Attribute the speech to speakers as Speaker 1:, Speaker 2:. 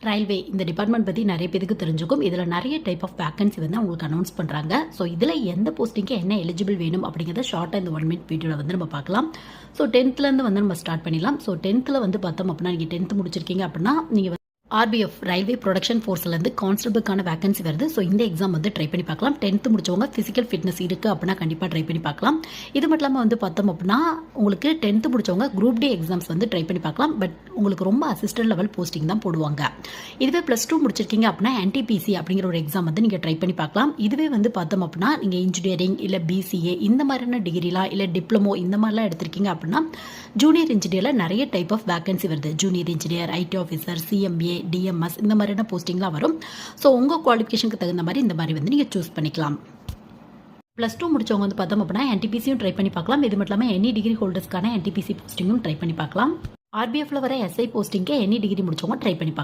Speaker 1: Railway இந்த department பற்றி நிறைய பேருக்கு தெரிஞ்சுக்கும். இதில் நிறைய டைப் ஆஃப் வேகன்சி வந்து உங்களுக்கு அனௌன்ஸ் பண்ணுறாங்க. ஸோ இதில் எந்த போஸ்டிங்க்கு என்ன எலிஜிபிள் வேணும் அப்படிங்கிறத ஷார்ட்டாக இந்த 1 மினிட் வீடியோவில் வந்து நம்ம பார்க்கலாம். ஸோ 10th வந்து நம்ம ஸ்டார்ட் பண்ணிடலாம். ஸோ 10th வந்து பார்த்தோம் அப்படின்னா நீங்கள் 10th முடிச்சிருக்கீங்க அப்படின்னா நீங்கள் RBF ரயில்வே ப்ரொடக்ஷன் ஃபோர்ஸ்லேருந்து கான்ஸ்டபிளுக்கான வேகன்சி வருது. ஸோ இந்த எக்ஸாம் வந்து ட்ரை பண்ணி பார்க்கலாம். 10th முடிச்சவங்க ஃபிசிக்கல் ஃபிட்னஸ் இருக்குது அப்படின்னா கண்டிப்பாக ட்ரை பண்ணி பார்க்கலாம். இது மட்டும் இல்லாமல் வந்து பார்த்தோம் அப்படின்னா உங்களுக்கு 10th முடிச்சவங்க குரூப் டி எக்ஸாம்ஸ் வந்து ட்ரை பண்ணி பார்க்கலாம். பட் உங்களுக்கு ரொம்ப அசிஸ்டன்ட் லெவல் போஸ்டிங் தான் போடுவாங்க. இதுவே +2 முடிச்சிருக்கீங்க அப்படின்னா NTPC அப்படிங்கிற ஒரு எக்ஸாம் வந்து நீங்கள் ட்ரை பண்ணி பார்க்கலாம். இதுவே வந்து பார்த்தோம் அப்படின்னா நீங்கள் இன்ஜினியரிங் இல்லை BCA இந்த மாதிரியான டிகிரிலாம் இல்லை டிப்ளமோ இந்த மாதிரிலாம் எடுத்திருக்கீங்க அப்படின்னா ஜூனியர் இன்ஜினியரில் நிறைய டைப் ஆஃப் வேகன்சி வருது. Junior engineer, IT officer, CMA, DMS இந்த மாதிரியான போஸ்டிங்லாம் வரும். ஸோ உங்கள் குவாலிஃபிகேஷனுக்கு தகுந்த மாதிரி இந்த மாதிரி வந்து நீங்கள் சூஸ் பண்ணிக்கலாம். +2 முடிச்சவங்க வந்து பார்த்தோம் அப்படின்னா NTPCயும் ட்ரை பண்ணி பார்க்கலாம். இது மட்டும் இல்லாமல் எனி டிகிரி ஹோல்டர்ஸ்க்கான NTPC போஸ்டிங்கும் ட்ரை பண்ணி பார்க்கலாம். RBFல வர SI போஸ்டிங்க்கு எனி டிகிரி முடிச்சவங்க ட்ரை பண்ணி பார்க்கலாம்.